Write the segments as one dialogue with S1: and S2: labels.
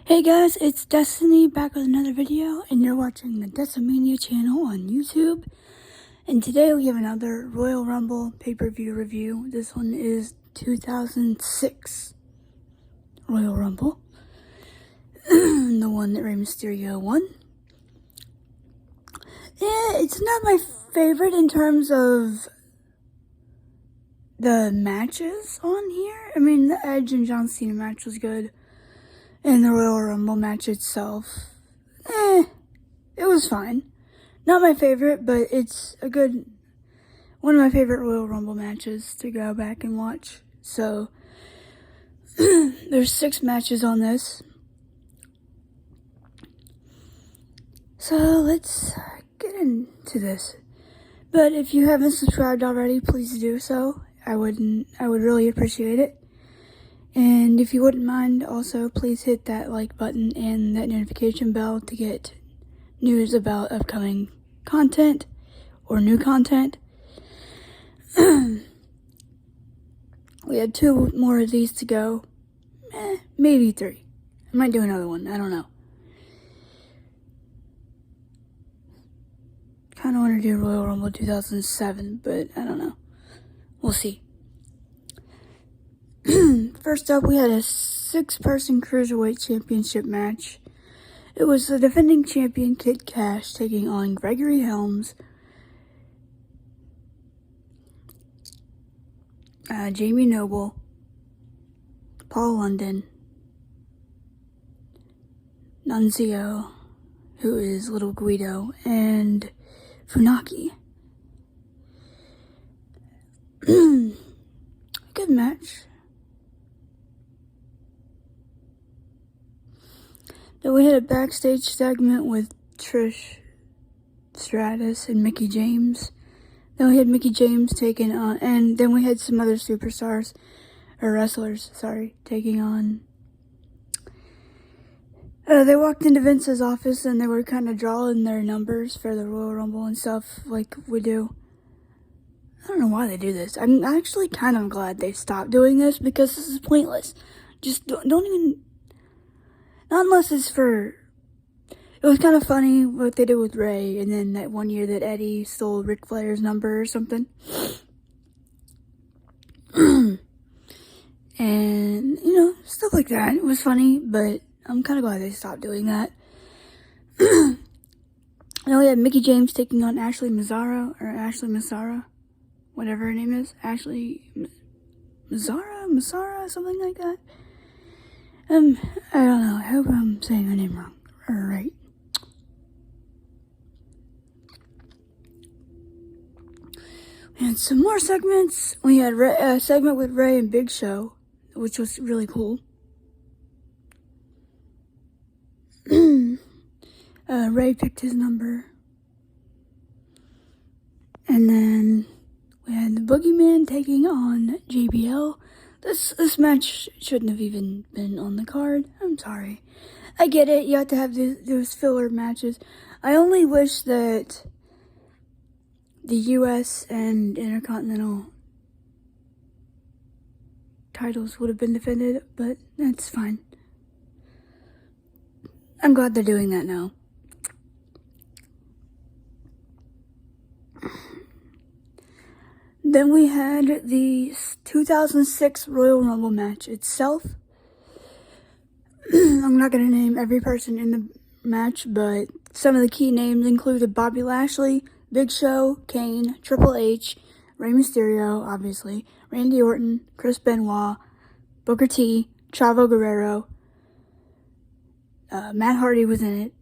S1: Hey guys, it's Destiny back with another video, and you're watching the Decimania channel on YouTube. And today we have another Royal Rumble pay-per-view review. This one is 2006 Royal Rumble, the one that Rey Mysterio won. Yeah, it's not my favorite in terms of the matches on here. I mean, the Edge and John Cena match was good. And the Royal Rumble match itself, it was fine. Not my favorite, but it's one of my favorite Royal Rumble matches to go back and watch. So, there's 6 matches on this. So, let's get into this. But if you haven't subscribed already, please do so. I would really appreciate it. And if you wouldn't mind, also please hit that like button and that notification bell to get news about upcoming content or new content. We had 2 more of these to go. Maybe 3. I might do another one. I don't know. Kind of want to do Royal Rumble 2007, but I don't know. We'll see. First up, we had a 6-person Cruiserweight Championship match. It was the defending champion Kid Cash taking on Gregory Helms, Jamie Noble, Paul London, Nunzio, who is Little Guido, and Funaki. Good match. Then we had a backstage segment with Trish Stratus and Mickie James. Then we had Mickie James taking on, and then we had some other superstars, or wrestlers, taking on. They walked into Vince's office and they were kind of drawing their numbers for the Royal Rumble and stuff like we do. I don't know why they do this. I'm actually kind of glad they stopped doing this because this is pointless. Just don't even... Not unless it's for... It was kind of funny what they did with Ray, and then that one year that Eddie stole Ric Flair's number or something. And, stuff like that. It was funny, but I'm kind of glad they stopped doing that. Then we had Mickie James taking on Ashley Massara, whatever her name is. Ashley Massara, something like that. I don't know. I hope I'm saying her name wrong. Right. We had some more segments. We had a segment with Ray and Big Show, which was really cool. Ray picked his number. And then we had the Boogeyman taking on JBL. This match shouldn't have even been on the card. I'm sorry. I get it. You have to have those filler matches. I only wish that the U.S. and Intercontinental titles would have been defended, but that's fine. I'm glad they're doing that now. Then we had the 2006 Royal Rumble match itself. I'm not going to name every person in the match, but some of the key names included Bobby Lashley, Big Show, Kane, Triple H, Rey Mysterio, obviously, Randy Orton, Chris Benoit, Booker T, Chavo Guerrero, Matt Hardy was in it,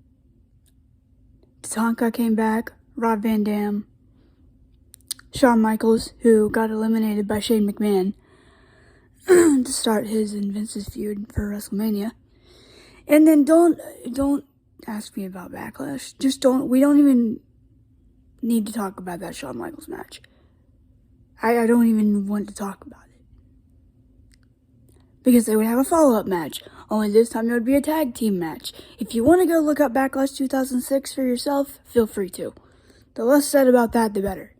S1: Tatanka came back, Rob Van Dam, Shawn Michaels, who got eliminated by Shane McMahon to start his and Vince's feud for WrestleMania. And then don't ask me about Backlash. We don't even need to talk about that Shawn Michaels match. I don't even want to talk about it. Because they would have a follow-up match. Only this time it would be a tag team match. If you want to go look up Backlash 2006 for yourself, feel free to. The less said about that, the better.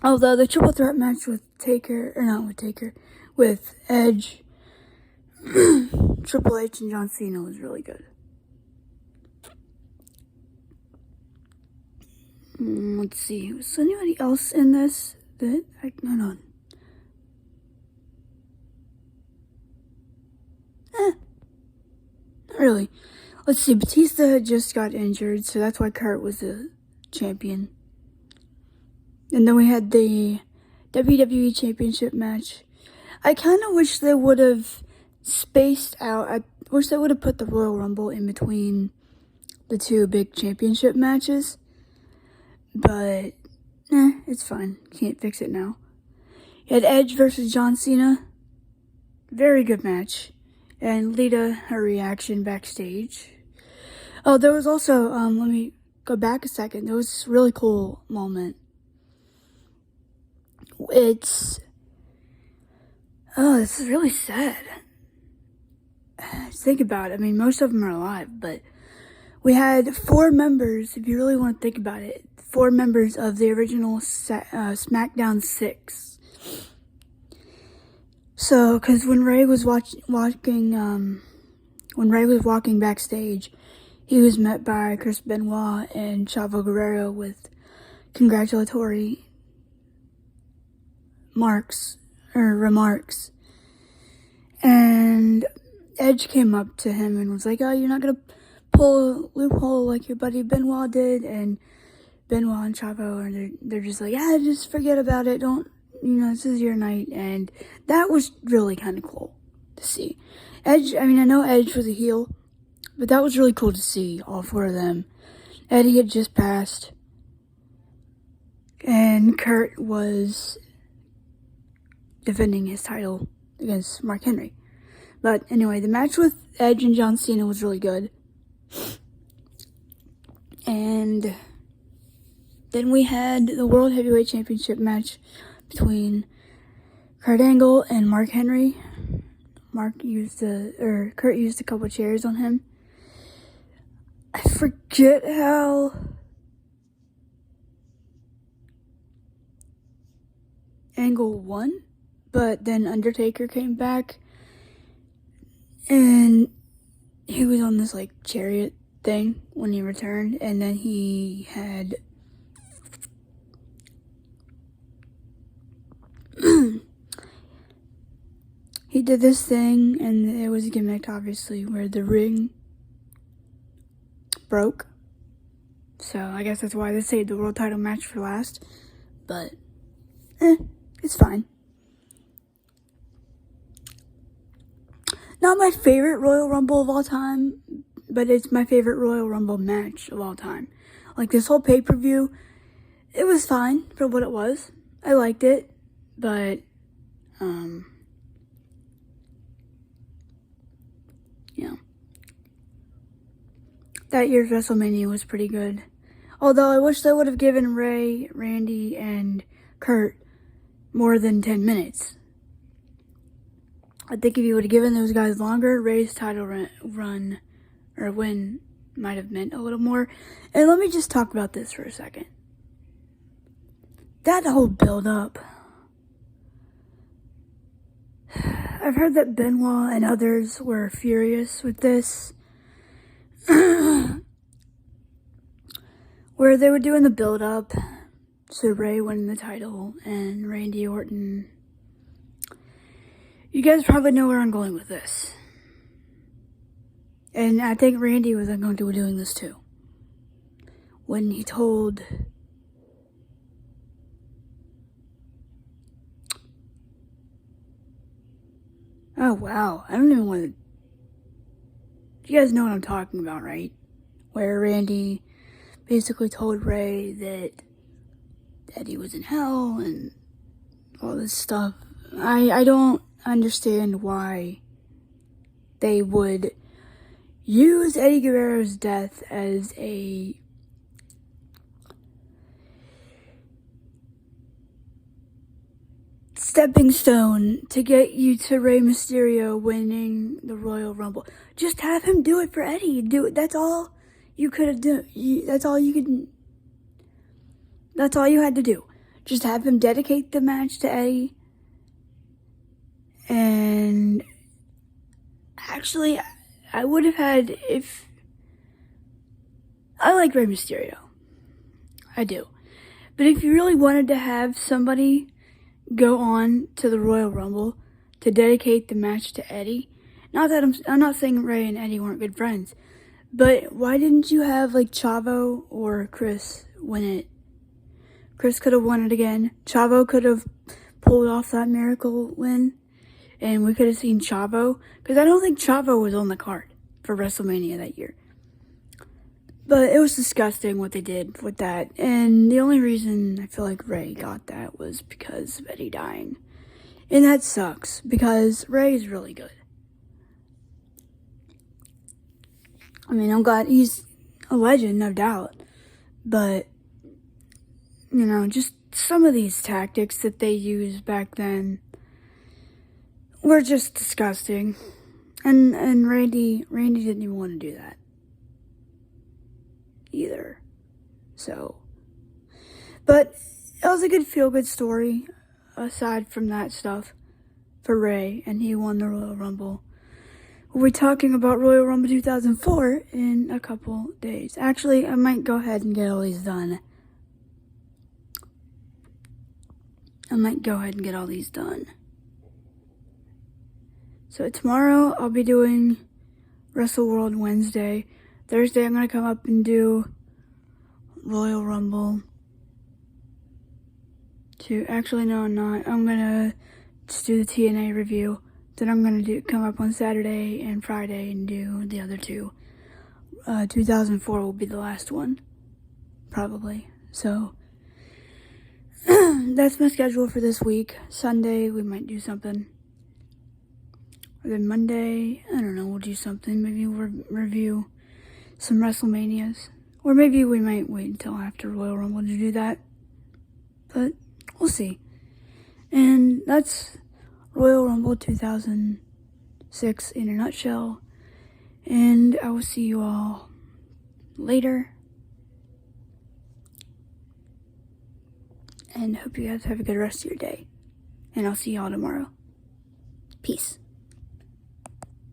S1: Although the triple threat match with Edge, Triple Triple H and John Cena was really good. Let's see. Was anybody else in this that hold on? Not really. Let's see. Batista just got injured, so that's why Kurt was the champion. And then we had the WWE Championship match. I kind of wish they would have spaced out. I wish they would have put the Royal Rumble in between the two big championship matches. But, it's fine. Can't fix it now. You had Edge versus John Cena. Very good match. And Lita, her reaction backstage. Oh, there was also, let me go back a second. There was this really cool moment. This is really sad. Think about it. I mean, most of them are alive, but we had 4 members, if you really want to think about it, 4 members of the original SmackDown 6. So, because when Ray was walking backstage, he was met by Chris Benoit and Chavo Guerrero with congratulatory remarks. And Edge came up to him and was like, "Oh, you're not gonna pull a loophole like your buddy Benoit did." And Benoit and Chavo, and they're just like, "Yeah, just forget about it. Don't, this is your night." And that was really kind of cool to see. Edge, I know Edge was a heel, but that was really cool to see all 4 of them. Eddie had just passed, and Kurt was defending his title against Mark Henry. But anyway, the match with Edge and John Cena was really good. And then we had the World Heavyweight Championship match between Kurt Angle and Mark Henry. Kurt used a couple chairs on him. I forget how Angle won, but then Undertaker came back and he was on this chariot thing when he returned, and then he had he did this thing, and it was gimmicked, obviously, where the ring broke. So I guess that's why they saved the world title match for last. But it's fine. Not my favorite Royal Rumble of all time, but it's my favorite Royal Rumble match of all time. This whole pay-per-view, it was fine for what it was. I liked it, but that year's WrestleMania was pretty good. Although I wish they would have given Ray, Randy, and Kurt more than 10 minutes. I think if you would have given those guys longer, Ray's title run or win might have meant a little more. And let me just talk about this for a second. That whole build-up. I've heard that Benoit and others were furious with this. Where they were doing the build-up to Ray winning the title and Randy Orton. You guys probably know where I'm going with this. And I think Randy was going to be doing this too. When he told oh wow, I don't even want to. You guys know what I'm talking about, right? Where Randy basically told Ray that he was in hell and all this stuff. I don't understand why they would use Eddie Guerrero's death as a stepping stone to get you to Rey Mysterio winning the Royal Rumble. Just have him do it for Eddie. Do it. That's all you could have done. That's all you had to do. Just have him dedicate the match to Eddie. And Actually, I would have had if... I like Rey Mysterio. I do. But if you really wanted to have somebody go on to the Royal Rumble to dedicate the match to Eddie, not that I'm not saying Rey and Eddie weren't good friends, but why didn't you have like Chavo or Chris win it? Chris could have won it again. Chavo could have pulled off that miracle win, and we could have seen Chavo, because I don't think Chavo was on the card for WrestleMania that year. But it was disgusting what they did with that, and the only reason I feel like Rey got that was because of Eddie dying. And that sucks, because Rey is really good. I mean, I'm glad he's a legend, no doubt, but, you know, just some of these tactics that they used back then were just disgusting. And Randy didn't even want to do that either. So, but it was a good feel-good story aside from that stuff for Rey, and he won the Royal Rumble. We'll be talking about Royal Rumble 2004 in a couple days. Actually, I might go ahead and get all these done. So tomorrow I'll be doing Wrestle World Wednesday. Thursday I'm going to come up and Royal Rumble. Actually, no, I'm not. I'm going to just do the TNA review. Then I'm going to come up on Saturday and Friday and do the other two. 2004 will be the last one, probably. So, that's my schedule for this week. Sunday, we might do something. Or then Monday, I don't know, we'll do something. Maybe we'll review some WrestleManias. Or maybe we might wait until after Royal Rumble to do that. But we'll see. And that's Royal Rumble 2006 in a nutshell. And I will see you all later. And hope you guys have a good rest of your day. And I'll see y'all tomorrow. Peace.